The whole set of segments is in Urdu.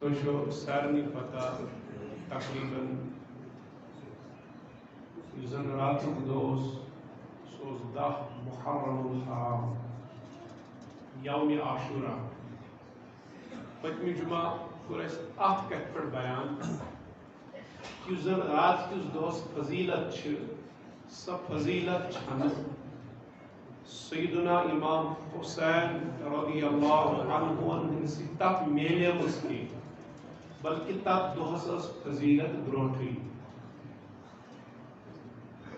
تو سارنی پتہ تقریباً زن رات دوس سوز 10 محرم الحرام یوم عاشورہ پتمی جمعہ کور اس ات کت پر بیان کہ زن رات کس دوس فضیلت چھ سا فضیلت چھن سیدنا امام حسین رضی اللہ عنہ ہنسی تک میلے مسکی بلکہ تک دوہس اس فضیلت برونٹھی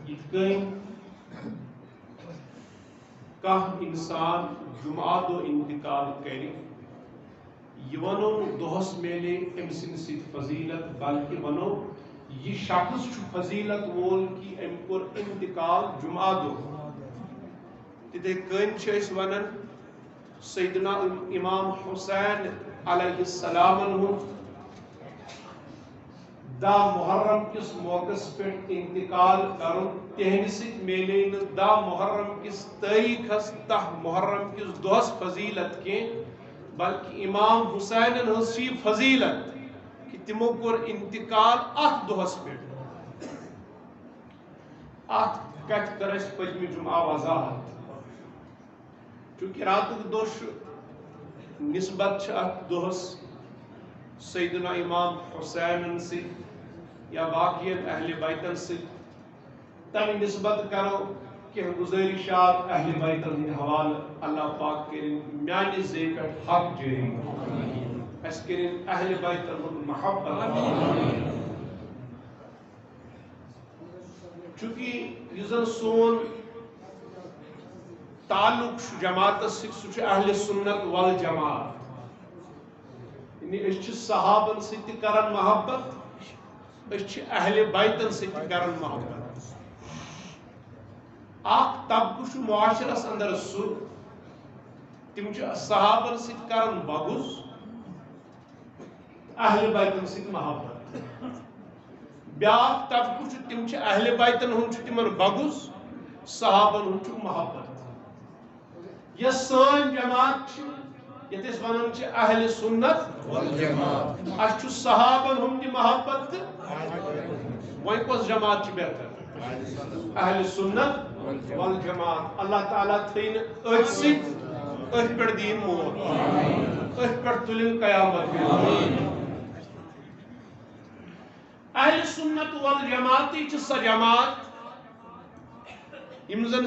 یتکن کانٛہہ انسان جمعہ دو انتقال کری یہ ونو دوہس میلے ام سن سید فضیلت بلکہ ونو یہ شخص چھُ فضیلت وول کہ ام کور انتقال جمعہ دو تتھے کن چھ اس ونن سیدنا امام حسین علیہ السلام دا محرم کس موقع پہ انتقال کرن تہند ست میلے دا محرم کس تاریخس تہ محرم کس دہس فضیلت کی بلکہ امام حسین ہنسی فضیلت کہ تمو کور انتقال ات دہس پہ ات کت کر اس پجمی جمعہ وضاحت چونکہ رات دوش نسبت ات دہس سیدنا امام حسین سے یا باقی اہل بیتن سے تم نسبت کرو کہ گزارشات اہل بیتن ہند حوالہ اللہ پاک کریں میانہ زی پہ حق جاری اس کریں اہل بیتن ہند محبت چونکہ یہ سون تعلق جماعت سہ اہل سنت والجماعت یعنی اس صحابن ست کران محبت اس اہل بیتن ست کران محبت اخ طبقہ معاشرس اندر سہ تم صحابن ست کران بغض اہل بیتن ست محبت بیاکھ طبقہ تم اہل بیتن ہند تمن بغض صحابن ہند محبت یہ سن جماعت یتس ونان اہل سنت والجماعت اس صحابن ہند محبت وہیں کس جماعت بہتر اہل سنت والجماعت اللہ تعالیٰ تھین اچھ ست اچھ پر دین مور اچھ پر تلن قیامت اہل سنت والجماعت سا جماعت یم زن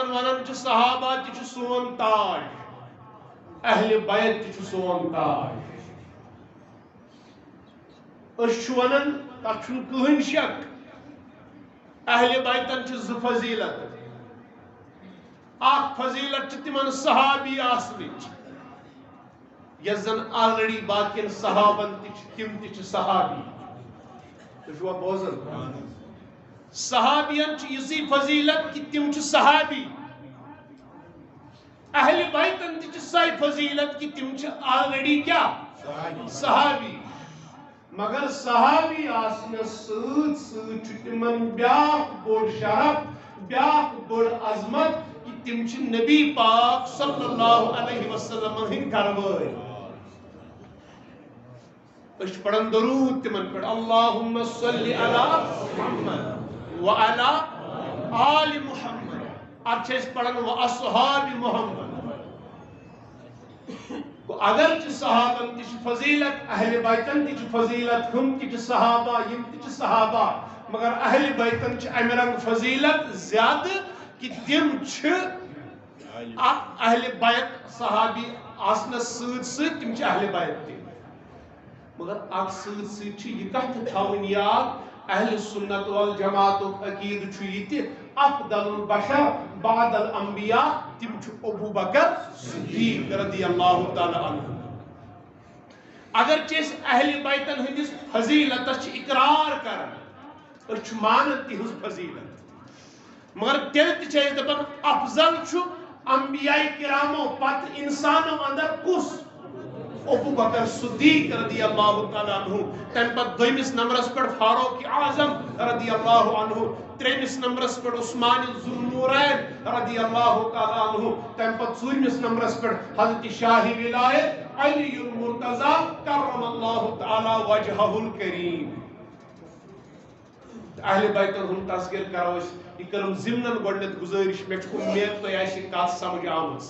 ونان صحابہ تہ سون تاج اہل بیت تہ سون تاج اس ونان تک کہین شک اہل بیتن ز فضیلت اخ فضیلت تمن صحابی آسنچ یس زن آلریڈی باقین صحابن تم تہ صحابی تجھوا بوزن صحابین یسی فضیلت کہ تم صحابی اہل بیتن تہ سائی فضیلت کہ تم آلریڈی کیا صحابی مگر صحابی آسن سۭتۍ سۭتۍ چھُ تمن بیاکھ بوڑ شرف بیاکھ بوڑ عظمت کہ تم نبی پاک صلی اللہ علیہ وسلم ہند گھروٲلۍ أسۍ پڑھان درود تمن پہ اللہم صلی علی محمد وعلی آل محمد اب پڑھان واصحاب محمد اگر صحابن تہ فضیلت اہل بیتن تہ فضیلت ہم تہ صحابہ یم تہ صحابہ مگر اہل بیتن امہ رنگ فضیلت زیادہ کہ تم اہل بیت صحابی آسنس سۭتۍ تم اہل بیت تہ مگر ات سۭتۍ یہ کتھ تھاون یاد اہل سنت والجماعت عقید یہ افضل البشر بعد الانبیاء تم ابو بکر صدیق رضی اللہ تعالی عنہ اگر اہل بیتن ہندس فضیلت اقرار کران مانن تہذ فضیلت مگر تیل تہ دپان افضل انبیاء کرامو پتہ انسانو اندر کس ابو بکر صدیق رضی اللہ تعالیٰ عنہ، تم پت دویمس نمبرس پر فاروق اعظم رضی اللہ عنہ، تریمس نمبرس پر عثمان ذوالنورین رضی اللہ تعالیٰ عنہ، تم پت ژوٗرمِس نمبرس پر حضرت شاہ ولایت علی المرتضی کرم اللہ تعالیٰ وجہہ الکریم۔ اہل بیتن ہند تذکر کرو یہ کرم ضمن گۄڈنیتھ گزارش، مے چھ امید تۄہہِ آسہِ کتھ سمجھ آمٕژ۔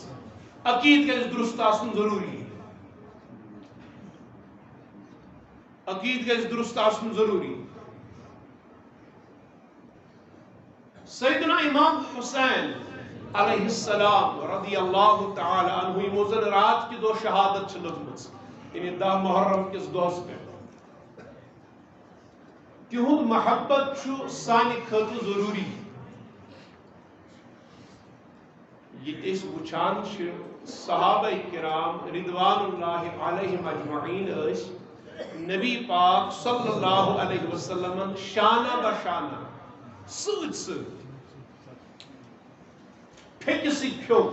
عقید گژھِ درست آسُن ضروری، عقید گژھِ درست آسُن ضروری۔ سیدنا امام حسین علیہ السلام رضی اللہ تعالی عنہ یمو زن رات کی دو شہادت چھ لٔجمٕژ، یعنی 10 محرم کس دۄہس پٮ۪ٹھ، تہنٛد محبت چھُ سانہِ خٲطرٕ ضروری۔ یہ اس وچھان چھِ صحابہ کرام رضوان اللہ علیہم اجمعین اس نبی پاک صلی اللہ علیہ وسلم شانہ بشانہ سۭتۍ سۭتۍ پھیٚکہِ سۭتۍ پھیوٚک،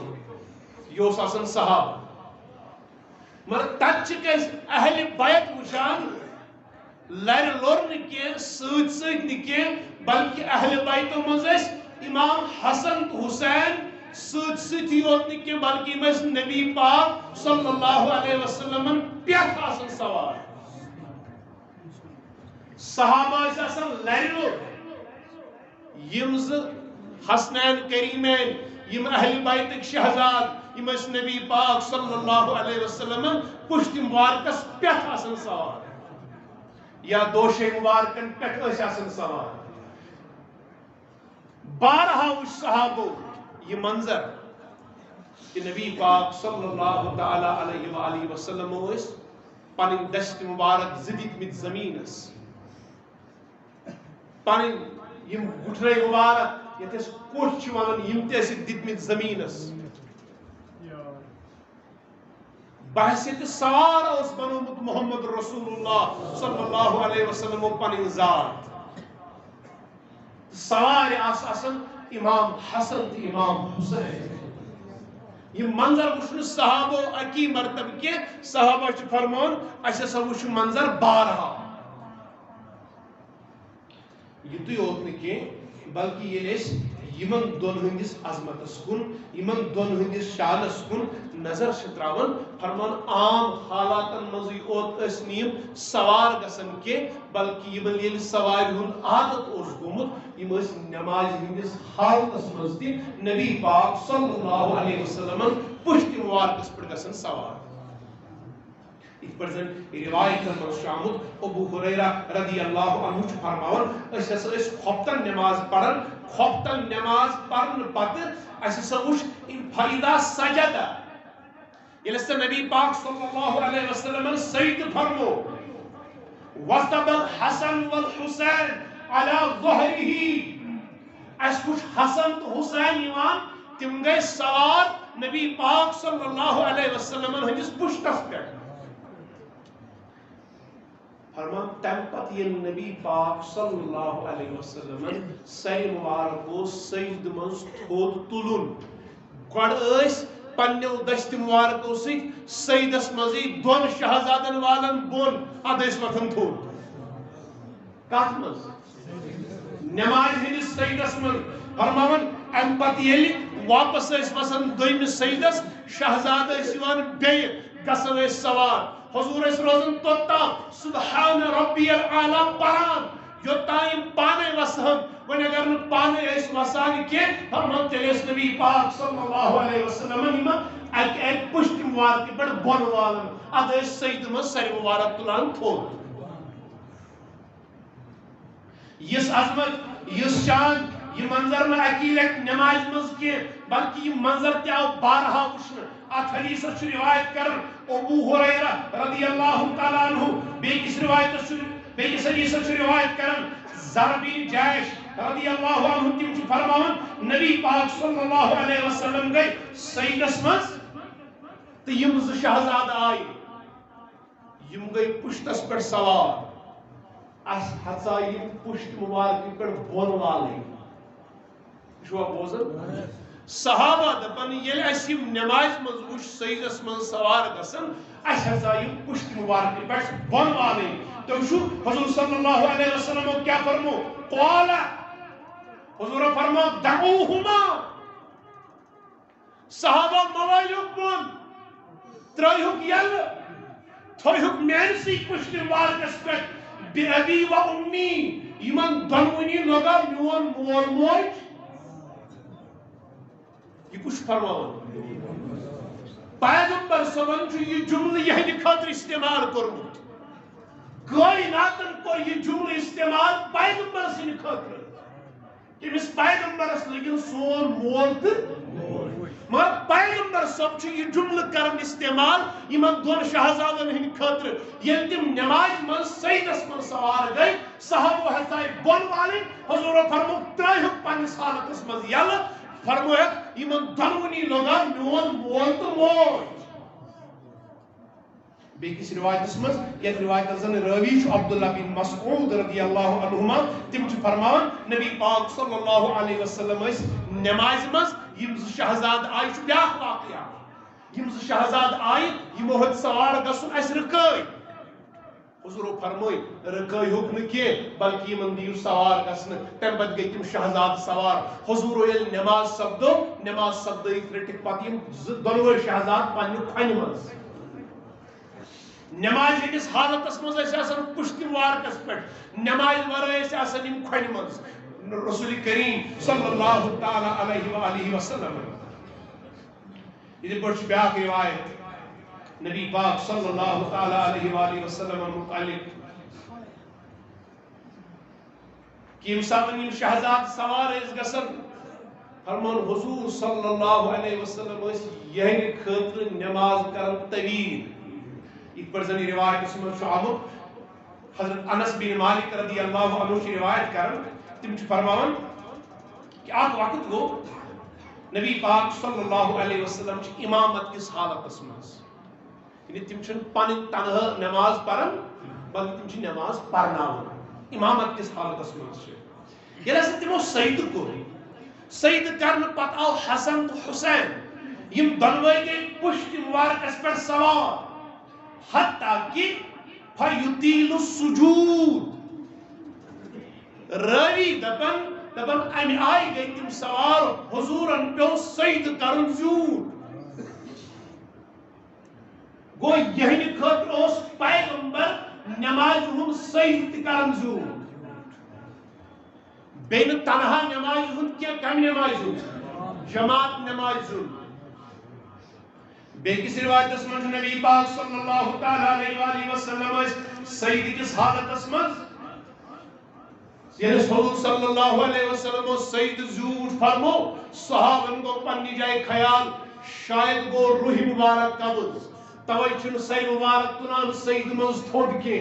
یہِ اوس آسان صحابہ، مگر تتہِ چھِ أسۍ اہل بیت وٕچھان لرِ لوٚر نہٕ کینٛہہ، سۭتۍ سۭتۍ نہٕ کینٛہہ، بلکہ اہل بیتو منٛز ٲسۍ امام حسن تہٕ حسین سۭتۍ سۭتی یوت نہٕ کینٛہہ، بلکہ یِم ٲسۍ نبی پاک صلی اللہ علیہ وسلم پٮ۪ٹھ آسان سوار۔ صحابہ ٲسۍ آسان لرِ لوٚر، یِم زٕ حسنین کریمین، یِم اہل بیتٕکۍ شہزاد، یِم ٲسۍ نبی پاک صلی اللہ علیہ وسلم پُشتہِ مبارکس پٮ۪ٹھ آسان سوار، یا دوشے مبارکن پٮ۪ٹھ ٲسۍ آسان سوار۔ بارہا وٕچھ صحابو یہ منظر کہ نبی پاک صلی اللہ تعالی علیہ وآلہ وسلم ٲسۍ پنٕنۍ دست مبارک زٕ دِتمٕتۍ زمینس، پنٕنۍ یِم گُٹھرے مبارک یتھ أسۍ کوٚٹھۍ چھِ ونان یِم تہِ ٲسِکھ دِتمٕتۍ زمینس، بحثیت سوار اوس بنومُت محمد رسول اللہ صلی اللہ علیہ وسلم پنٕنۍ ذات، سوارِ آسہٕ آسان امام حسن تو امام حسین۔ یہ منظر وچھن صحابو اکی مرتبہ کی، صحابہ چھ فرمان اس ہسا وچھ منظر بارہا، یتُے یوت نہٕ کینٛہہ بلکہ یہ اس یمن دون ہندس عظمتس کن، یمن دون ہندس شانس کن نظر چھ تراون، فرمان عام حالاتن منزی اوت اس نیم سوار گسن کی، بلکہ یمن یل سوار ہند عادت اوس گومت، یم اس نماز ہندس حالتس منز تہ نبی پاک صلی اللہ علیہ وسلم پشت مبارکس پر گسن سوار۔ ات پر زن روایت منز شامت ابو ہریرہ رضی اللہ عنہ چھ فرماون اس ہسا اس خفتن نماز پڑھن، خفتن نماز پڑھن پتہ اس ہسا وچھ فیدا سجدہ، ییٚلہِ ہسا نبی پاک صلی اللہ علیہ وسلم سجدہ فرمو، وَثَبَ الْحَسَنُ وَالْحُسَيْنُ عَلَى ظَهْرِهِ، اس وچھ حسن تو حسین یوان، تم گئے سوار نبی پاک صلی اللہ علیہ وسلم ہندس پشتس پہ، فرمان تم پت یہ نبی پاک صلی اللہ علیہ وسلم سر مبارک کو سجد منز تھود تلن، گوڑ ایس پنیو دست مبارک کو سجدس منزی دون شہزادن والن بون ادیس وطن تھود، کات منز نماز ہندس سجدس من، فرمان ام پت یلی واپس ایس وسن دویم سجدس، شہزاد ایس یوان بی گسن ایس سوار، حضور ایس روزن توتا سبحان ربی العالی پران، یوتائم پانے وسہن، ون اگر پانے ایس وسان کی، فرمان تیلیس نبی پاک صلی اللہ علیہ وسلم ایک پشت مبارک پر بون والن، اد ایس سجد من سر مبارک تلان تھود۔ یس عظمت، یس شان، یہ منظر نہ اکیل ایک نماز مز کی، بلکہ یہ منظر تیاو بارہا وشن۔ ات حدیث چھ روایت کرن ابو ہریرہ رضی اللہ تعالی عنہ، بیکس روایت بیکس حدیث چھ روایت کرن زر بن جیش رضی اللہ عنہ، تم چھ فرماون نبی پاک صلی اللہ علیہ وسلم گئی سجدس مز، تو یم ز شہزاد آئی، یم گئی پشتس پر سوار، اس ہسا یم پشت مبارک پر بون والے، شو بوزن صحابہ دپن یل اس یم نماز مز وش سجدس من سوار گسن، اس ہسا یہ پشت مبارک پہ بن والے تو شو حضور صلی اللہ علیہ وسلم کیا فرمو قال حضور فرمو دعوہما صحابہ موائلوک بن ترائیوک یل تھوئیوک مینسی پشت مبارک پہ بی ابی و امی یمن دنونی لگا میون مول موج یہ کچھ فرماون پیغمبر صبن جو یہ جملہ یہ خاطر استعمال کرمت کائناتن کو یہ جملہ استعمال پیغمبر سے خاطر کہ اس پیغمبرس لگن سون مول مگر پیغمبر صاحب یہ جملہ کرن استعمال یمن دون شہزادن ہند خاطر یل تم نماز من سیدس من سوار گئی صحابہ ہسائے بن والے حضور فرمو ترائیو پنس حالتس من یل فرمو یمن دنونی لگا میون مول تو موج بیکس روایت من یہ روایت زن راوی عبداللہ بن مسعود رضی اللہ عنہما تم فرمان نبی پاک صلی اللہ علیہ وسلم نماز من یم شہزاد آئی بیاکھ واقعہ یم شہزاد آئی یمو ہت سوار گسن اس رکائی حضور فرموئی رکائی حکم کی بلکہ یمن دیو سوار گسن تم پتہ گئی تم شہزاد سوار حضور یل نماز سپدو رٹک پتہ یم دونوے شہزاد پنہ کھنہ مز نماز ہندس حالتس مز پشت مبارکس پہ نماز ورائے آسان یم کھنہ مز رسول کریم صلی اللہ تعالی علیہ وآلہ وسلم یہ بڑھ بیاکھ روایت نبی پاک صلی اللہ تعالی علیہ وآلہ وسلم متعلق کہ امسان یم شہزاد سوار اس گسن فرمان حضور صلی اللہ علیہ وسلم یہ خاطر نماز کرن طویل ایک پر زنی روایت اس میں آمد حضرت انس بن مالک رضی اللہ عنہ کی روایت کرن تم فرمان کہ آت وقت گو نبی پاک صلی اللہ علیہ وسلم امامت کس حالت اسماز یعنی تم چھن پانی تنہا نماز پرن بلکہ تم چھن نماز پرنا امامت کس حالت اسماز یہ لسن تمو سید کو سید کرن پت آو حسن حسین یم دنوے گئی پشت مبارک اس پر سوار حتیٰ کہ فیطیل السجود راوی دپن امی آئی گئی تم سوار حضورن پیو سید کرن زیود گو یہی خطر اس پیغمبر نماز ہم سید کرن زیود بین تنہا نماز ہم کیا کم نماز ہم جماعت نماز ہم بیکس روایت اسمن نبی پاک صلی اللہ تعالی علیہ وآلہ وسلم سید کس حالت اسمن یعنی حضور صلی اللہ علیہ وسلم سید زور فرمو صحابن کو پنی جائے خیال شاید گو روح مبارک قبض توئی چھن سید مبارک تنان سید منز تھوڑ کے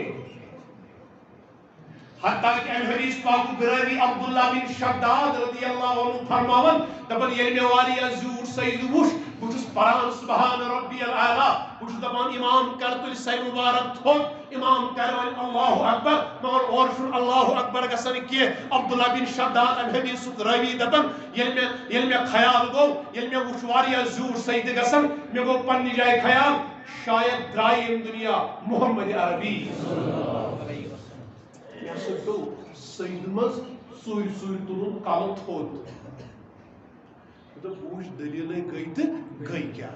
حتیٰ کہ ام حدیث پاکو براوی عبداللہ بن شداد رضی اللہ عنہ فرماون دبن یعنی والی زور سید وش بچس پران سبحان ربی العالی بچس دبان امام کرتل سید مبارک تھوڑ امام کروان اللہ اکبر مگر اور شن اللہ اکبر گسن کی عبداللہ بن شداد ام حدیث راوی دبن یل میں خیال گو یل میں وشواری زور سید گسن میں گو پنی جائے خیال شاید درائیم دنیا محمد عربی سید مز سوئی تلن کل تھوت بوش دلیل گئی تو گئی کیا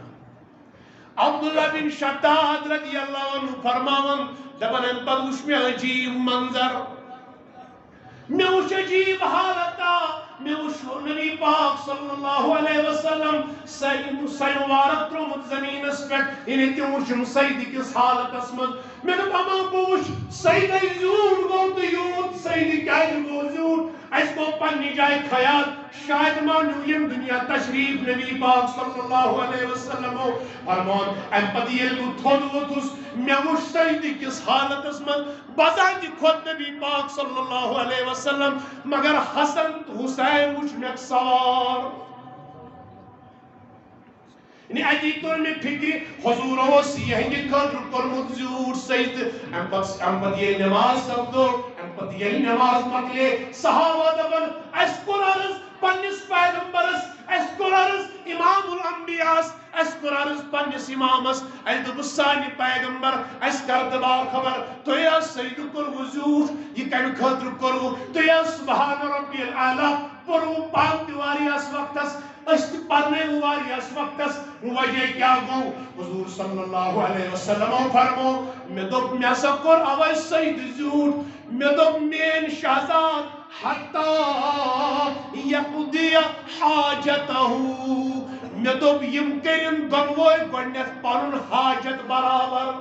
عبداللہ بن شداد رضی اللہ عنہ فرماون دپن ام پت وش میں عجیب منظر میں وش عجیب حالتا میں وش نبی پاک صلی اللہ علیہ وسلم سید مبارک ترمت زمین اس پہ انہیں تم وشم سید کس حالت اسمد میں نے اما بوش سید زور گو تو یود سید کائر گو زور اس کو پنی جائے خیال شاید مانو یم دنیا تشریف نبی پاک صلی اللہ علیہ وسلم فرمان ام پدیل کو تھوڑ وطس میں وش سید کس حالت اسمد بذات خود نبی پاک صلی اللہ علیہ وسلم مگر حسن حسین وش میں سوار یعنی اتی تو میں فکری حضور و سیہنگی خاطر کرمت زور سید امپت یہ نماز سبدو امپت یہ نماز مکلے صحابہ دبن اس قرآن پنس پیغمبرس اس کور عرض امام الانبیاء اس کور عرض پنس امامس اس دب سانی پیغمبر اس کر دبار خبر تو یا سید کور وضوح یہ کم خاطر کرو تو یا سبحان ربی الاعلی پرو پاک دیواری اس وقتس اشت پرنے واری اس وقتس وجہ کیا گو حضور صلی اللہ علیہ وسلم فرمو میں دب میں سکر اوی سید زیوٹ میں دب مین شہزاد حتی یقضی حاجتہو میں دب یم کرن دنوئی گوڑنیت پرن حاجت برابر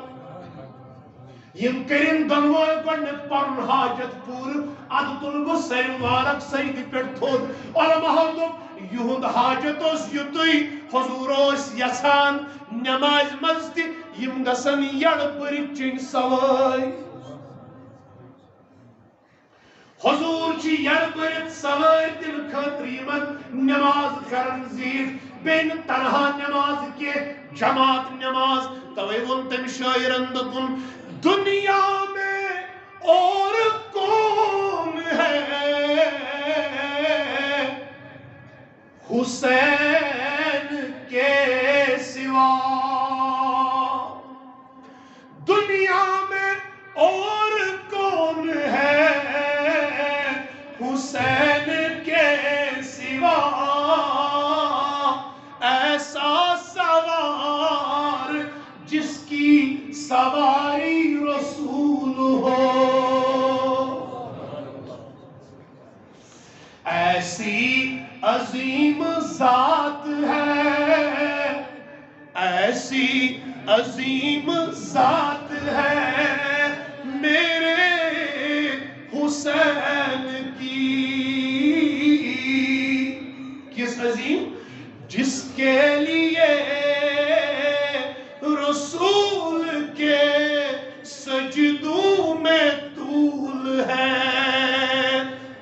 یم کرن دنوئی گوڑنیت پرن حاجت پور اد تلگو سیر وارک سید پیٹ تھود علماء دب یہند حاجت اس یتوی حضور اس یسان نماز مزد یم گسن یڑ پری چین سوائی حضور چی یڑ پری سوائی دل خطریمن نماز کرن زیر بین تنہا نماز کے جماعت نماز تویون تم شاعرن دکن دنیا میں اور کون ہے حسین کے سوا دنیا میں اور کون ہے حسین کے سوا ایسا سوار جس کی سواری رسول ہو ایسی عظیم ذات ہے ایسی عظیم ذات ہے میرے حسین کی کس عظیم جس کے لیے رسول کے سجدوں میں طول ہے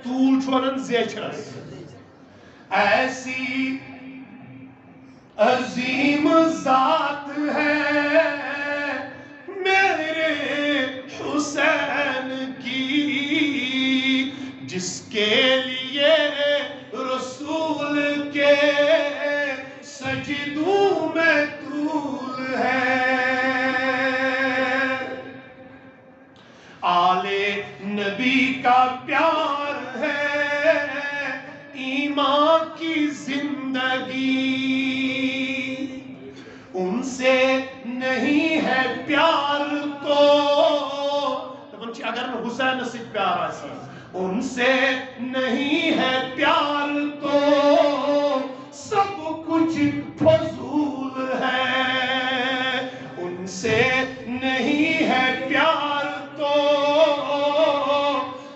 طول چھوڑن زیچرس ایسی عظیم ذات ہے میرے حسین کی جس کے لیے رسول کے سجدوں میں طول ہے آل نبی کا پیار ہے ایمان کی زندگی ان سے نہیں ہے پیار تو اگر حسین سے پیار آسی ان سے نہیں ہے پیار تو سب کچھ فضول ہے ان سے نہیں ہے پیار تو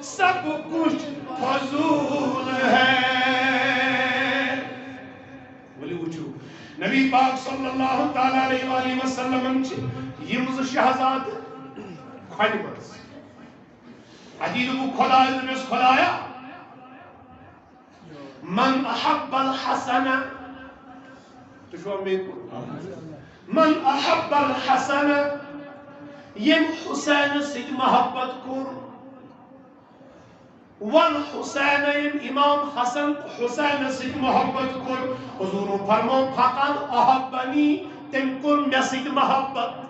سب کچھ فضول ہے نبی پاک صلی اللہ تعالیٰ علیہ وآلہ وسلم یمز شہزاد کھانی برس حدید کو خدای دنس خدایا من احب الحسن تشوہ من احب الحسن یم حسین سید محبت کور والحسین امام حسن حسین سید محبت کر حضور فرمو فقط احبنی تم کر میں سید محبت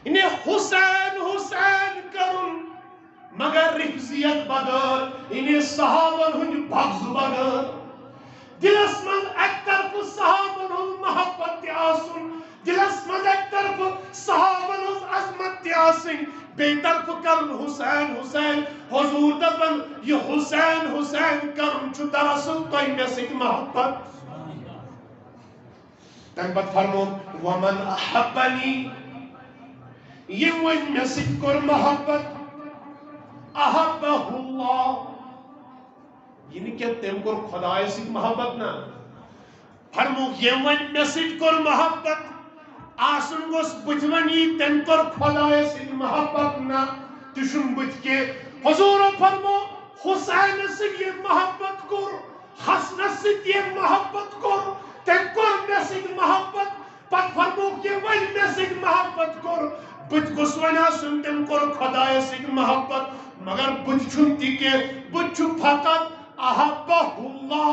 انہیں حسین حسین کرن مگر رفضیت بغیر انہیں صحابن ہن بغض بغیر دلس من ایک طرف صحابن ہن محبت تیاسن دلس من ایک طرف صحابن ہن عظمت تیاسن بے طرف کرن حسین حسین حضور دبن یہ حسین حسین کرن چھو دراصل تو میں سے محبت تنبت فرمو ومن احبنی یہ وہ میں سے کر محبت احبہ اللہ یعنی کہ تم کر خدای سے محبت نا فرمو یہ وہ میں سے کر محبت آسن گوس بجونی تم کر خدای سے محبت نا تشن بج کے حضور فرمو حسین سے یہ محبت کر حسن سے یہ محبت کر تم کر میں سے محبت پت فرمو کہ وہ میں سے محبت کر بج گوس ونا سن تم کر خدای سے محبت مگر بج چھنتی کے بج چھو فقط احبہ اللہ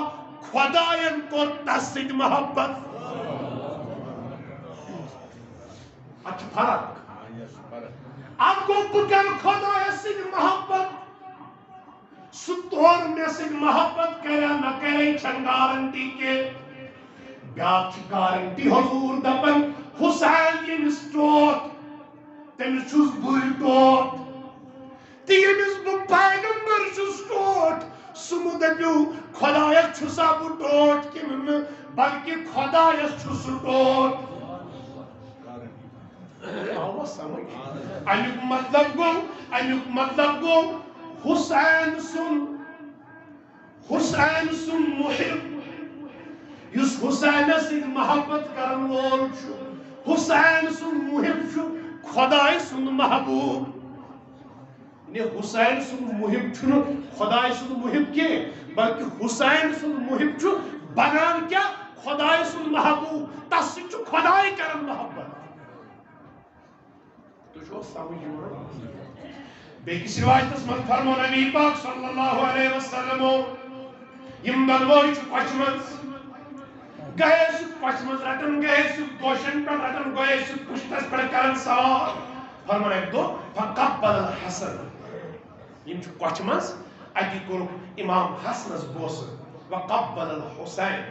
خدایان کور تس سۭتۍ محبت اچھا فرق اب گو بہ کر خدایس سۭتۍ محبت سہ تور مے سۭتۍ محبت کریا نہ کرے چھن گارنٹی کے بیاکھ چھ گارنٹی حضور دپن حسین یمس ٹوٹ تمس چھس بہ ٹوٹ تہ یمس بہ پیغمبر چھس ٹوٹ سہ مہ دپیو خدایس چھسا بہ ٹوٹ کن نہ بلکہ خدایس چھس ٹوٹ امیک مطلب گو حسین سن محب یس حسین سۭتۍ محبت کرن وول چھ حسین سن محب چھ خدای سن محبوب حسین سن محب چھنہ خدای سن محب کی بلکہ حسین سن محب چھ بنان کیا خدای سن محبوب تس سۭتۍ چھ خدای کرن محبت بیکس روایتس من فرمو نبی پاک صلی اللہ علیہ وسلم یم دنوئی چھ پچمز گئے سہ پچمز رٹن گئے سہ گوشن پر رٹن گئے سہ پشتس پر کرن سوار فرمان ایک دو فقبل الحسن یم چھ پچمز اتی کور امام حسنس بوس وقبل الحسین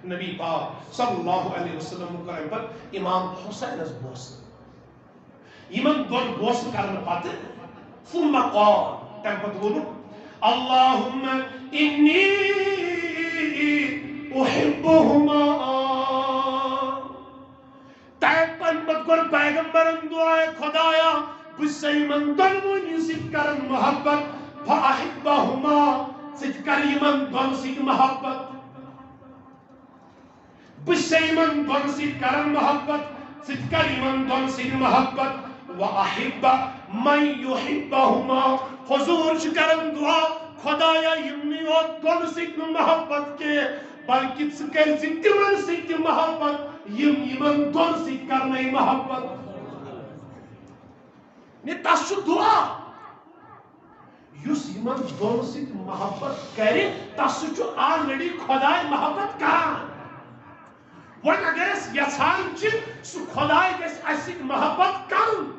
نبی پاک صلی اللہ علیہ وسلم کرن پر امام حسینس بوس یمن دون بوس کرن پتہ ثم قال تم پتہ وون اللهم انی احبهما تم پتہ کر پیغمبرن دعائے خدایا بس یمن دونونی سۭتۍ کرن محبت فاحبهما سۭتۍ کر یمن دون سۭتۍ محبت بس یمن دون سۭتۍ کرن محبت سۭتۍ کر یمن دون سۭتۍ محبت وَأَحِبَّ مَنْ يُحِبَّهُمَا حضور چھ کرن دعا خدایا یمنی یوت دون سۭتۍ محبت کے بلکہ ژٕ کر تمن سۭتۍ محبت یمن دون سۭتۍ کرنے محبت تس چھ دعا یس یمن دون سۭتۍ محبت کر تس چھ آلریڈی خدائے محبت کران ون اگر اس یژھان چھ سہ خدائے گژھِ اسہِ سۭتۍ محبت کرن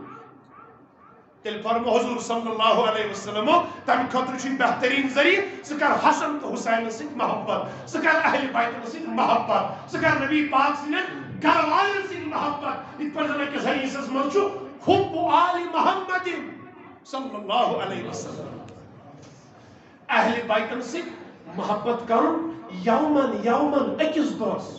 تیل فرمو حضور صلی اللہ علیہ وسلم تم خطر چھ بہترین ذریعہ ژٕ کر حسن تو حسین سۭتۍ محبت ژٕ کر اہل بیتن سۭتۍ محبت ژٕ کر نبی پاک سٕنٛدٮ۪ن گھر والٮ۪ن سۭتۍ محبت یتھ پٲٹھۍ زن أکِس حدیثس منٛز چھُ حب آل محمد صلی اللہ علیہ وسلم اہل بیتن سۭتۍ محبت کرن یومن أکِس دۄہس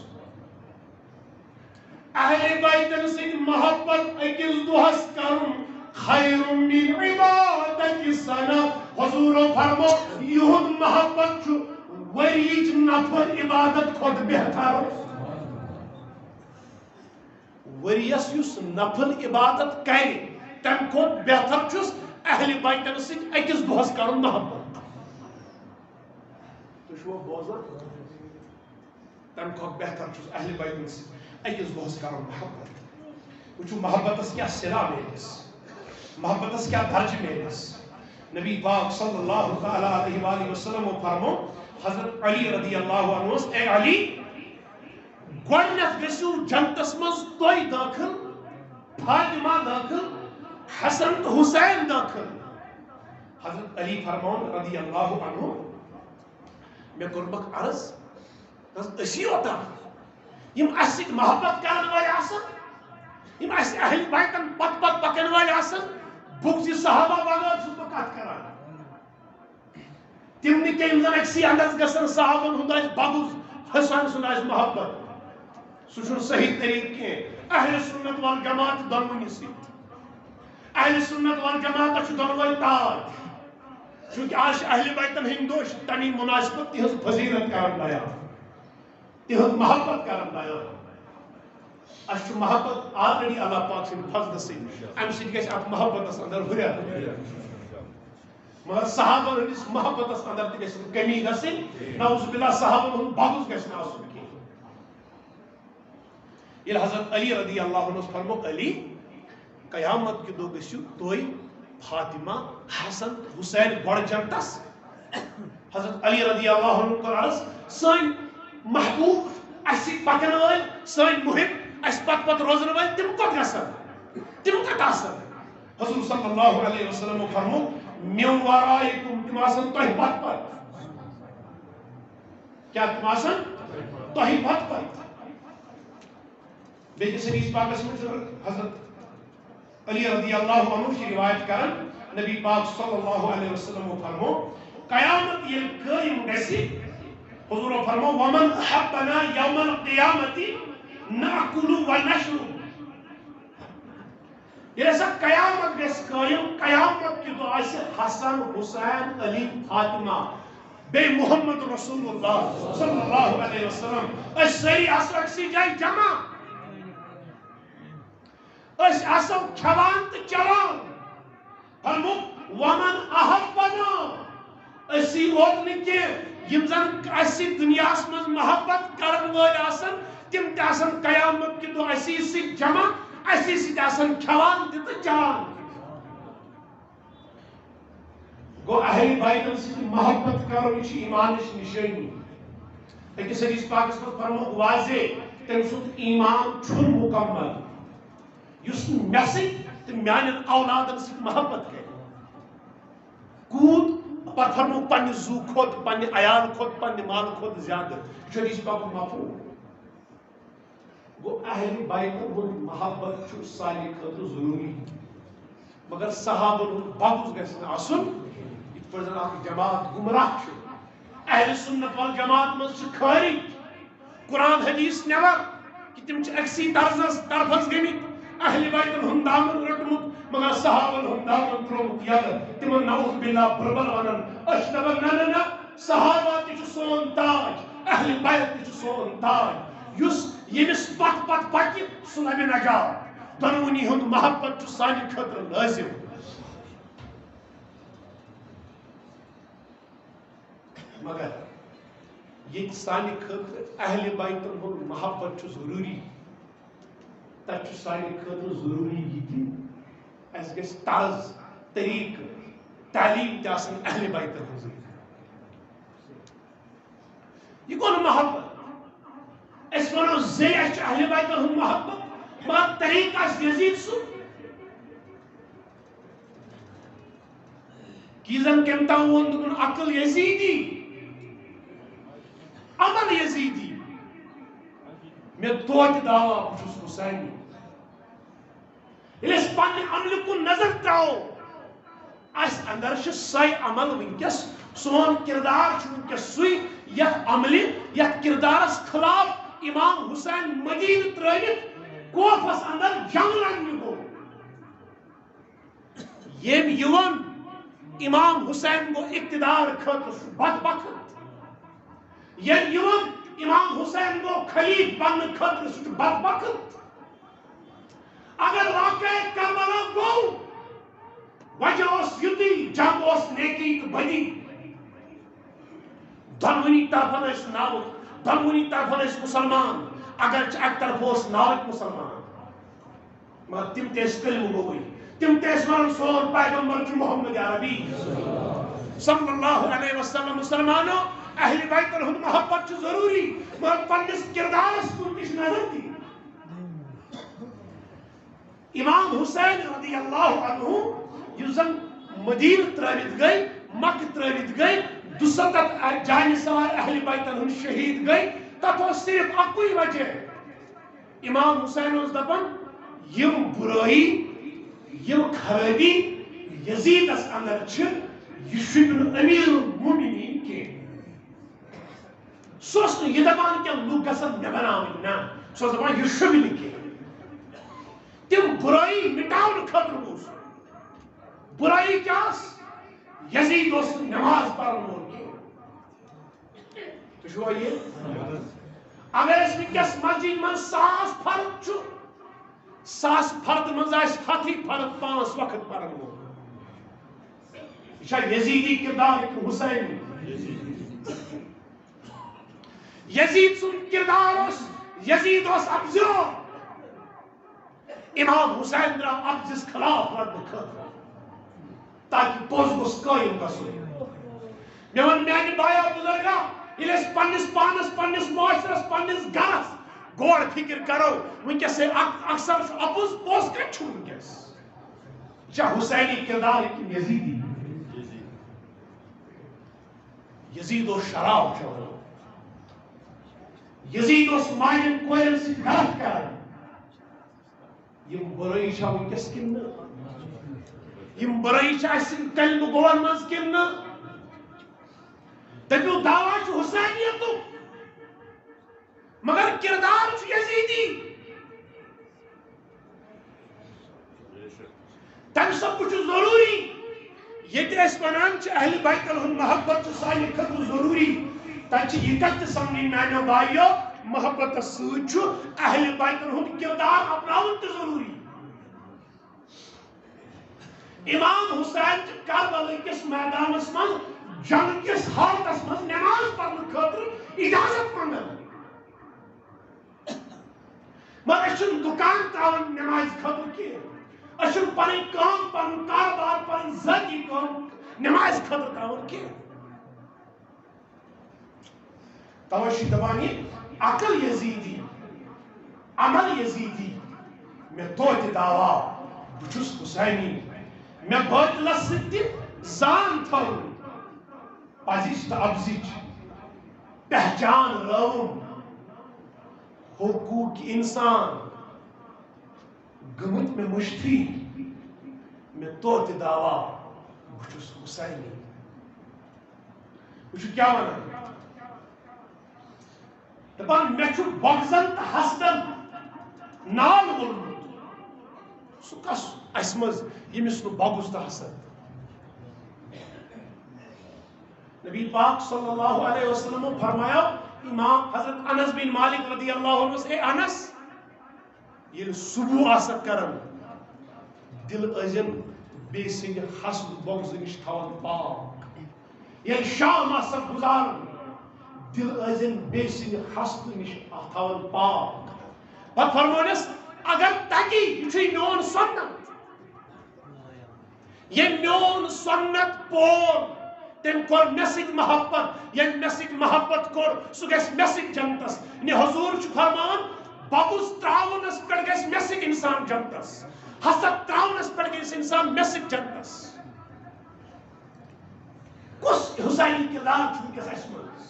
اہل بیتن سۭتۍ محبت أکِس دۄہس کرن خیر من عبادت سنہ حضور فرمو یہد محبت چھ وریچ نفر عبادت کھت بہتر وریس یس نفل عبادت کر تم کھت بہتر چھس اہل بیتن سۭتۍ أکِس دۄہس کرن محبت تُہۍ چھُوا بوزان تم کھت بہتر چھس اہل بیتن سۭتۍ أکِس دۄہس کرن محبت وچھو محبتس کیا صلا میلس محبتس کیا درج میلس نبی پاک صلی اللہ تعالی علیہ وآلہ وسلم فرمو حضرت علی رضی اللہ عنہ اے علی گۄڈنیٚتھ گٔژھِو جنتس منٛز تُہۍ دٲخل فاطمہ دٲخل حسن تو حسین دٲخل حضرت علی فرمون رضی اللہ عنہ مےٚ کوٚرمکھ عرض أسی یوتاہ یم اسہِ سۭتۍ محبت کرن وٲلۍ آسن یم اسہِ اہل بیتن پتہٕ پکن وٲلۍ آسن بغض صحابہ بغٲر چھُس بہٕ کتھ کران تم نہٕ کینٛہہ یم زن أکسٕے انٛدس گژھن صحابن ہُنٛد آسہِ بغض حسین سُنٛد آسہِ محبت سُہ چھُنہٕ صحیح طریقہٕ کینٛہہ اہل سنت والجماعت دۄنوٕنی سۭتۍ اہل سنت والجماعت چھُ دۄنوے تاج چونکہ آز چھِ اہل بیتن ہٕنٛدۍ دۄہ چھِ تمی مناسبت تہنٛز فضیلت کران بیان تہنٛز محبت کران بیان اس چھُ محبت آلریڈی اللہ پاک سٕنٛدِ فضلہٕ سۭتۍ امہِ سۭتۍ گژھِ اتھ محبتس اندر ہُریر مگر صحابن ہٕنٛدِس محبتس اندر تہِ گژھِ نہٕ کمی گژھٕنۍ نعوذ باللہ صحابن ہُنٛد بغض گژھِ نہٕ آسُن کینٛہہ ییٚلہِ حضرت علی رضی اللہ عنہ فرموک علی قیامت کہِ دۄہ گٔژھِو تُہۍ فاطمہ حسن حسین گۄڈٕ جنتس حضرت علی رضی اللہ عنہ کر عرض سن محبوب اسی پکن ول سن محب اس پت پت روزن ول تم کت گسن تم کت آسن حضور صلی اللہ علیہ وسلم فرمو من ورائکم تم آسن تہ پت پت کیا تم آسن تہ پت پت بیکس حدیث پاکس میں حضرت علی رضی اللہ عنہ کی روایت کرن نبی پاک صلی اللہ علیہ وسلم فرمو قیامت یہ قائم گسی حضور فرمو ومن احبنا یوم القیامت ناکلو و نشرو یہ سا قیامت گس قائم قیامت کی دعا سے حسن حسین علی فاطمہ بے محمد رسول اللہ صلی اللہ علیہ وسلم اس سری اصل سی جائے جمع اس اصل کھوان تو چلان فرمو ومن احبنا اسی اوت نکے یم زن اسی دنیا مز محبت کرن ول آسن تم تہ آسن قیامت کی دو اسی سی جمع اسی سی آسن کھوان تہ چلان گو اہل بیتن سی محبت کرو یہ ایمانش نشانی اکس حدیث پاکس میں فرمو واضح تم سن ایمان چھن مکمل یس مے سی میان اولادن سی محبت کرے کود پر فرمو پنہ زو کھت پنہ عیال کھت پنہ مال کھت زیادہ حدیث پاک مفہوم گو اہل بیتن ہند محبت چھ سانہ خاطر ضروری مگر صحابن ہند بغض گژھِ نہٕ آسُن یتھ پٲٹھۍ زن اکھ جماعت گمراہ چھ اہل سنت والجماعت مز چھ خارج قرآن حدیث نبر کہ تم چھ اکسی طرفس گمت اہل بیتن ہند دامن رٹمت مگر صحابن ہند دامن ترومت یلہٕ تمن نعوذ باللہ بربل ونن أسۍ دپان نہ نہ نہ صحابہ تہ چھ سون تاج اہل بیت تہ چھ سون تاج یس یمس پت پت پکہ سہ لبہ نجات دونونی ہند محبت چھ سانہ خاطر لازم مگر یہ سانہ خاطر اہل بیتن ہند محبت چھ ضروری تک سانہ خاطر ضروری یہ اس گژھِ طرز طریقہ تعلیم تہ اہل بیتن ہز یہ گو محبت اس ونو زی اس اہل بیتن ہند محبت مگر طریقہ یزید سن کی زن کم تام وون عقل یزیدی عمل یزیدی میں توت دعوا بچس حسینی یل پنہ عمل کن نظر تراو اس اندر سی عمل ونکس سون کردار ونکس سی یت عمل یت کردارس خلاف امام حسین مدین ترٲوِتھ کوفس اندر جنگ لڑنہ گو یم یون امام حسین کو اقتدار خاطر بدبخت یم یون امام حسین کو خلیف بننے خاطر سہ بدبخت اگر واقع کربلا گو وجہ اس یتی جنگ اس نیکی تو بدی دونونی طرفن اس ناو دونونی طرفن اس مسلمان اگر اک طرف اس ناو مسلمان مگر تم تیس کلم گوئی تم تیس ون سون پیغمبر چھ محمد عربی صلی اللہ علیہ وسلم مسلمانوں اہل بیتن ہند محبت چھ ضروری مگر پنس کردارس کن تہ نظر دی امام حسین رضی اللہ عنہ یس زن مدینہ ترٲوِتھ گئی مکہ ترٲوِتھ گئی 270 جانثار اہل بیتن ہند شہید گئی تتھ اوس صرف اکوئی وجہ امام حسین اوس دپان یم برائی یم خرابی یزیدس اندر چھ یہ شوبہ امیر المومنین کی سوس یہ دپان کہ لوگ گژھن مے بناوٕنۍ نہ سوس دپان یہ شوبہ نہٕ کینٛہہ تم برائی مٹاؤن خاطر اوس برائی کیا یزید اس نماز پڑھن وول تو شو یہ اگر اس ونکس مسجد من 100 فرد چھ 100 فرد من آس 100 فرد 5 وقت پڑھن وول یہ یزیدی کردار حسین یزید سن کردار اس یزید اس افضل امام حسین درا افضل خلاف لڑنے خاطر تاکہ پوز گوس قائم گژھن مے ون میانہ بایا بزرگا ییٚلہِ أسۍ پننس پانس پننس معاشرس پننس گرس غور فکر کرو ونکس اکثر اپُز پوٚز کتہِ چھُ ونکس یہِ چھا حسینی کردار کِنہٕ یزیدی یزید اوس شراب چٮ۪وان یزید اوس مالٮ۪ن کورٮ۪ن سۭتۍ غلط کران یِم بُرٲیی چھا ونکس کِنہٕ نہٕ یِم بُرٲیی چھا اَسہِ کلمہٕ گوَن منٛز کِنہٕ نہٕ دٔپِو دعوا چھُ حسینیتُک مگر کردار چھُ یزیدی تمہِ سببہٕ چھُ ضروٗری ییٚتہِ أسۍ وَنان چھِ اہلِ بیتن ہُنٛد محبت چھُ سانہِ خٲطرٕ ضروٗری تَتہِ چھِ یہِ کتھ تہِ سمجھٕنۍ میانیو بایو محبتس سۭتۍ چھُ اہلِ بیتن ہُنٛد کردار اپناوُن تہِ ضروٗری امام حسین چھِ کربلا کِس میدانس منٛز جنگ کِس حالتس منٛز نماز پرنہٕ خٲطرٕ اجازت منگان مگر أسۍ چھِنہٕ دُکان تراوان نمازِ خٲطرٕ کینٛہہ أسۍ چھِنہٕ پنٕنۍ کٲم پنُن کاربار پنٕنۍ ذٲتی کٲم نمازِ خٲطرٕ تراوان کینٛہہ توے چھِ دپان یہِ عقل یزیدی عمل یزیدی مےٚ توتہِ دعوا بہٕ چھُس حسینی مےٚ بٲطلس سۭتۍ تہِ زان تھاوُن پزِچ تہٕ ابزِچ پہچان رٲوٕم حقوق انسان گٔمٕتۍ مےٚ مٔشتھٕے مےٚ توتہِ دعوا بہٕ چھُس حسینی وٕچھِو کیٛاہ وَنان دپان مےٚ چھُ بۄگزن تہٕ حسدن نال ووٚلمُت سُہ کس اَسہِ منٛز ییٚمِس نہٕ بۄگُز تہٕ حسد نبی پاک صلی اللہ علیہ وسلم فرمایا امام حضرت انس بن مالک رضی اللہ عنہ اے انس ییٚلہِ صبح آسکھ کران دل ٲسِن بیٚیہِ سٕنٛدِ حسد بۄگزٕ نِش تھاوان پاک ییٚلہِ شام آسکھ گُزاران دل ٲسِن بیٚیہِ سٕنٛدِ حسدٕ نِش تھاوان پاک پتہٕ فرمونس اگر تگی یہِ چھُے میون سنت ییٚمۍ میون سنت پور تٔمۍ کوٚر مےٚ سۭتۍ محبت ییٚمۍ مےٚ سۭتۍ محبت کوٚر سُہ گژھِ مےٚ سۭتۍ جنتس یعنی حضوٗر چھُ فرمان بۄگُز تراونس پٮ۪ٹھ گژھِ مےٚ سۭتۍ انسان جنتس حسد تراونس پٮ۪ٹھ گژھِ انسان مےٚ سۭتۍ جنتس کُس حسینی کردار چھُ ونکیٚس اَسہِ منٛز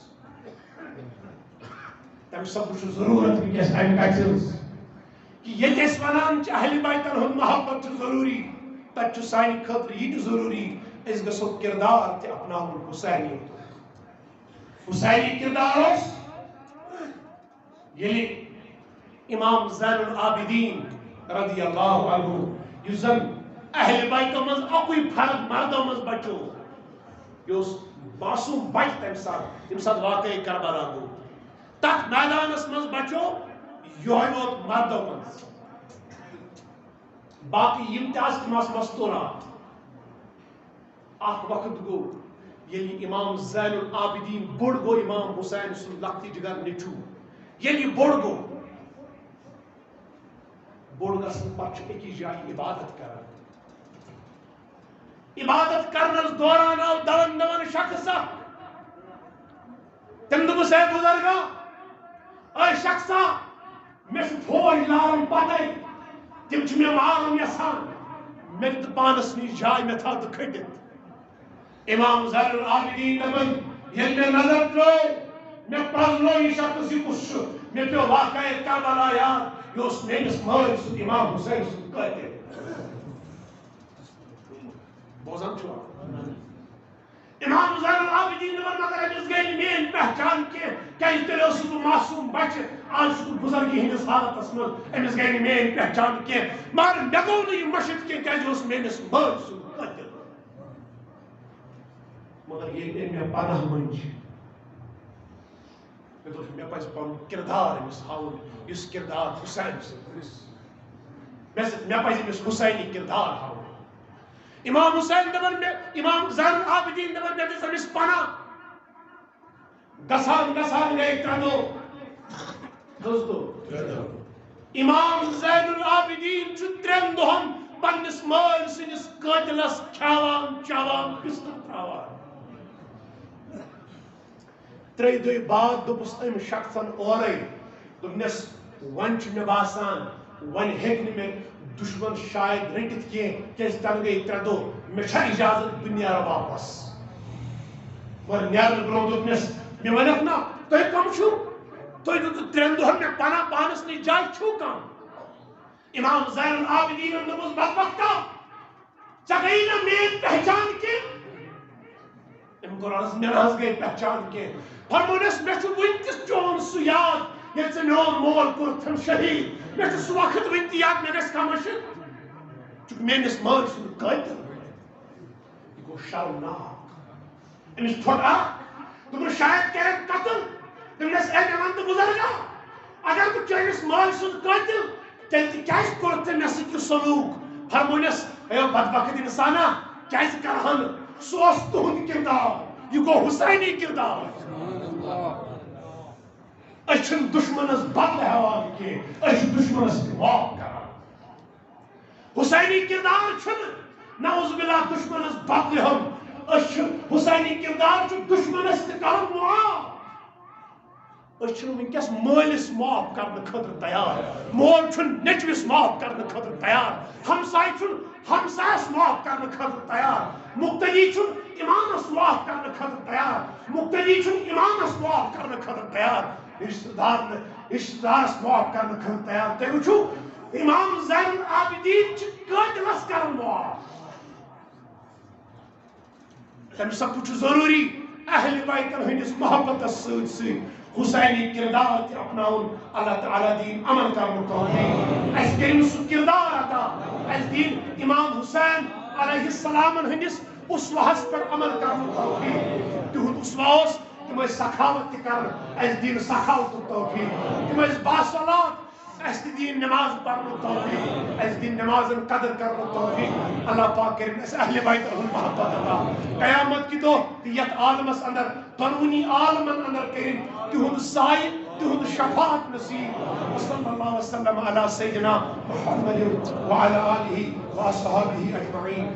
تمہِ سببہٕ چھُ ضروٗرت ونکیٚس امہِ کتھِ ہٕنٛز کہ ییٚتہِ أسۍ وَنان چھِ اہلِ بیتن ہُنٛد محبت چھُ ضروٗری تتہِ چھُ سانہِ خٲطرٕ یہِ تہِ ضروٗری أسۍ گژھو کردار تہِ اپناوُن حسینیتُک حسینی کردار اوس ییٚلہِ امام زین العابدین رضی اللہ عنہ یُس زن اہلِ بیتو منٛز اکُے فرد مردو منٛز بچو یہِ اوس معصوٗم بچہِ تمہِ ساتہٕ ییٚمہِ ساتہٕ واقعے کربلا گوٚو تتھ میدانس منٛز بچو یہوے ووت مردو منٛز باقی یِم تہِ آسہٕ تِم آسہٕ مستوٗرات اکھ وقت گوٚو ییٚلہِ امام زین العابدین بوٚڑ گوٚو امام حسین سُنٛد لۄکٹہِ جگر نیٚچوٗ ییٚلہِ یہِ بوٚڑ گوٚو بوٚڑ گژھنہٕ پتہٕ چھُ أکِس جایہِ عبادت کران عبادت کرنس دوران آو دون شخص اکھ تٔمۍ دوٚپُس اے بُزرگا اے شخصا مےٚ چھُ فوج لاران پتے تِم چھِ مےٚ مارُن یژھان مےٚ دِ پانس نِش جاے مےٚ تھاو تہٕ کھٔٹِتھ امام زین العابدین دپان ییٚلہِ مےٚ نظر ترٲو مےٚ پرٛزنوو یہِ شخص یہِ کُس چھُ مےٚ پیوٚو واقعے کربلا یاد یہِ اوس میٲنِس مٲلۍ سُنٛد امام حسین سُنٛد قٲتِل بوزان چھُوا امام زین العابدین دپان مگر أمِس گٔے نہٕ میٲنۍ پہچان کینٛہہ کیازِ تیٚلہِ اوسُس بہٕ معصوٗم بچہِ آز چھُس بہٕ بُزرگی ہٕنٛدِس حالتس منٛز أمِس گٔے نہٕ میٲنۍ پہچان کینٛہہ مگر مےٚ گوٚو نہٕ یہِ مٔشِتھ کینٛہہ کیازِ یہِ اوس میٲنِس مٲلۍ سُنٛد قٲتِل مگر ییٚلہِ أمۍ مےٚ پناہ مٔنٛجۍ مےٚ دوٚپ مےٚ پزِ پنُن کردار أمِس ہاوُن یُس کردار حسین سُنٛد مےٚ پزِ أمِس حسینی کردار ہاوُن امام حسین دپان مےٚ امام زین العابدین دپان مےٚ دِژ أمِس پناہ گژھان گژھان گٔے 3 دۄہ کٔژ دۄہ امام زین العابدین چھُ 3 دۄہن پننِس مٲلۍ سٕنٛدِس قٲتِلس کھیاوان چاوان بستر تراوان ترٛیٚیہِ دۄہہِ بعد دوٚپُس أمۍ شخصن اورَے دوٚپنَس وۄنۍ چھُ مےٚ باسان وۄنۍ ہیٚکہِ نہٕ مےٚ دُشمن شاید رٔٹِتھ کینٛہہ کیٛازِ تَنہٕ گٔے 3 دۄہ مےٚ چھا اِجازت بہٕ نیرٕ واپس مگر نیرنہٕ برٛونٛہہ دوٚپنَس مےٚ وَنیٚکھ نا تُہۍ کَم چھِو تُہۍ دِتُو 3 دۄہن مےٚ پناہ پانس نِش جاے چھُو کَم امام زین العابدیٖنن دوٚپُس بدبختا ژےٚ گٔیی نہٕ میٲنۍ پہچان کینٛہہ أمۍ کوٚر عرض مےٚ نہ حظ گٔے پہچان کینٛہہ فرمونَس مےٚ چھُ وُنہِ تہِ چون سُہ یاد ییٚلہِ ژےٚ میون مول کوٚرُتھم شہیٖد مےٚ چھُ سُہ وقت وُنہِ تہِ یاد مےٚ گژھِ کانٛہہ مٔشِد چونکہِ میٲنِس مٲلۍ سُنٛد قٲتِل یہِ گوٚو شرمناک أمِس پھوٚٹ اکھ دوٚپُن شاید کَرن قتل دوٚپنَس اے مےٚ وَن تہٕ بُزرگا اگر بہٕ چٲنِس مٲلۍ سُنٛد قٲتِل تیٚلہِ تہِ کیٛازِ کوٚرُتھ ژےٚ مےٚ سۭتۍ یہِ سلوٗک فرمونَس اے بدبخت اِنسانا کیٛازِ کرٕہا نہٕ سُہ اوس تُہُنٛد کِردار یہِ گوٚو حُسینی کِردار أسۍ چھِنہٕ دُشمنس بدلہٕ ہٮ۪وان کینٛہہ أسۍ چھِ دُشمنس تہِ معاف کران حُسینی کِردار چھُنہٕ نعوذ باللہ دُشمنس بدلہٕ ہیوٚن أسۍ چھِ حُسینی کِردار چھُ دُشمنس تہِ کرُن معاف أسۍ چھِنہٕ وٕنکیٚس مٲلِس معاف کرنہٕ خٲطرٕ تیار مول چھُنہٕ نیٚچوِس معاف کرنہٕ خٲطرٕ تیار ہمساے چھُنہٕ ہمسایس معاف کرنہٕ خٲطرٕ تیار مُقتدی چھُنہٕ اِمامس معاف کرنہٕ خٲطرٕ تیار مُقتدی چھُنہٕ اِمامس معاف کرنہٕ خٲطرٕ تیار رشتہٕ دارس معاف کرنہٕ خٲطرٕ تیار تُہۍ وٕچھِو امام زین العابدیٖن چھِ قٲتلس کران معاف تمہِ سببہٕ چھُ ضروٗری اہلِ بیتن ہٕنٛدِس محبتس سۭتۍ سۭتۍ حُسینی کِردار تہِ اپناوُن اللہ تعالیٰ دِیِن عمل کرنُک توفیٖق اَسہِ کٔرِن سُہ کِردار عطا اَسہِ دِیِن امام حُسین علیہ السلامن ہٕنٛدِس اُسوہس پٮ۪ٹھ عمل کرنُک توفیٖق تِہُنٛد اُسوہ اوس تِم ٲسۍ سخاوت تہِ کران اَسہِ دِیِن سخاوتُک توفیٖق تِم ٲسۍ باصلات اَسہِ تہِ دِیِن نٮ۪ماز پرنُک توفیٖق اَسہِ دِیِن نٮ۪مازن قدر کرنُک توفیٖق اللہ پاک کٔرِن اَسہِ اہلِ بیتن ہُنٛد محبت عطا قیامت کہِ دۄہ تہٕ یتھ عالمس اندر دۄنوٕنی عالمن اندر کٔرِن تِہُنٛد سایہِ تِہُنٛد شفاعت نصیٖب وصلی اللہ وسلم علی سیدنا محمد وعلی آلہ وصحبہ اجمعین